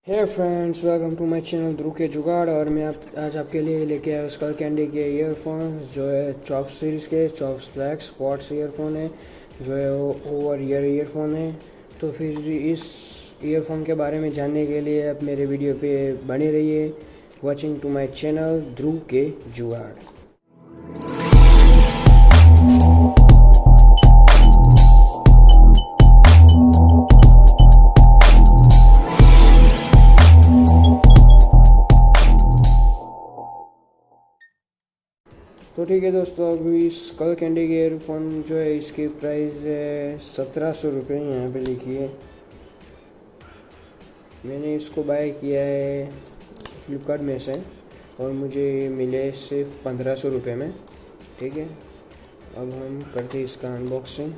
Hey friends, welcome to my channel Dhruv के जुगाड़। और मैं आज आपके लिए लेके आया स्कल कैंडी के ईयरफोन्स जो है चॉप्स सीरीज़ के चॉप्स ब्लैक स्पॉट्स ईयरफोन है, जो है वो ओवर ईयर ईयरफोन है। तो फिर इस ईयरफोन के बारे में जानने के लिए आप मेरे वीडियो पे बने रहिए, watching to my channel Dhruv के जुगाड़। तो ठीक है दोस्तों, अभी स्कल कैंडी के ईयरफोन जो है इसकी प्राइस है 1700 रुपये यहाँ पे लिखी है। मैंने इसको बाय किया है फ्लिपकार्ट में से और मुझे मिले सिर्फ 1500 रुपये में। ठीक है, अब हम करते हैं इसका अनबॉक्सिंग।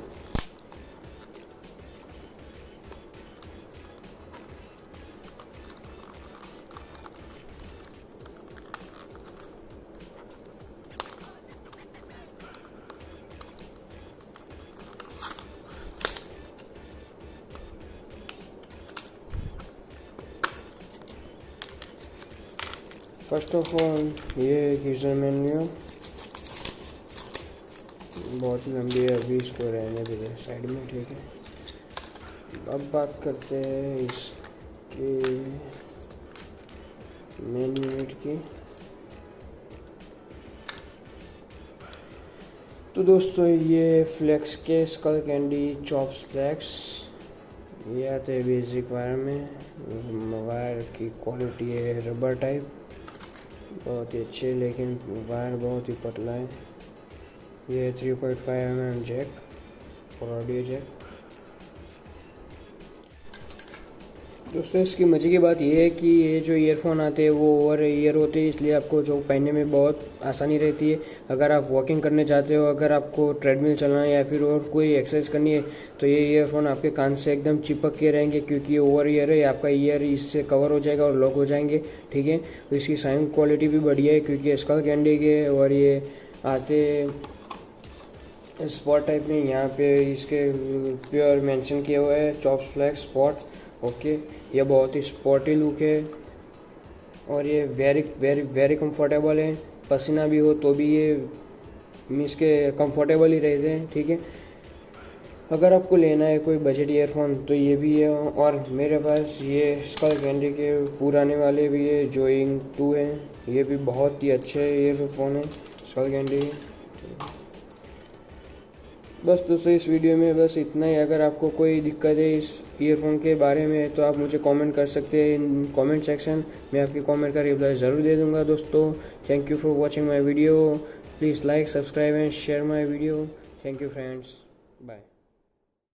फर्स्ट ऑफ ऑल ये एक यूज़र मेन्यू, बहुत लंबी है, अभी इसको रहने दीजिए साइड में। ठीक है, अब बात करते हैं इसके मेन यूनिट की। तो दोस्तों ये फ्लेक्स के स्कल कैंडी चॉप्स फ्लेक्स ये आते हैं बेसिक वायर में। वायर की क्वालिटी है रबर टाइप, बहुत ही अच्छे, लेकिन वायर बहुत ही पतला है। ये 3.5 mm जैक और ऑडियो जैक। दोस्तों इसकी मज़े की बात यह है कि ये जो ईयरफोन आते हैं वो ओवर ईयर होते हैं, इसलिए आपको जो पहनने में बहुत आसानी रहती है। अगर आप वॉकिंग करने जाते हो, अगर आपको ट्रेडमिल चलना है या फिर और कोई एक्सरसाइज करनी है, तो ये ईयरफोन आपके कान से एकदम चिपक के रहेंगे, क्योंकि ये ओवर ईयर है। आपका ईयर इससे कवर हो जाएगा और लॉक हो जाएंगे। ठीक है, तो इसकी साउंड क्वालिटी भी बढ़िया है, क्योंकि स्कल कैंडी के और ये आते स्पॉट टाइप में। यहाँ पे इसके प्योर मेंशन किया हुआ है चॉप्स फ्लेक्स स्पॉट। ओके, ये बहुत ही स्पॉटी लुक है और ये वेरी वेरी वेरी कंफर्टेबल है। पसीना भी हो तो भी ये मीन्स के कंफर्टेबल ही रहते हैं। ठीक है, अगर आपको लेना है कोई बजट ईयरफोन तो ये भी है। और मेरे पास ये स्कल कैंडी के पुराने वाले भी है, जोइंग 2 है, ये भी बहुत ही अच्छे ईयरफोन है स्कल कैंडी के। बस दोस्तों इस वीडियो में बस इतना ही। अगर आपको कोई दिक्कत है इस ईयरफोन के बारे में तो आप मुझे कमेंट कर सकते हैं इन कमेंट सेक्शन। मैं आपके कमेंट का रिप्लाई ज़रूर दे दूंगा दोस्तों। Thank you for watching my video. Please like, subscribe and share my video. Thank you friends, bye.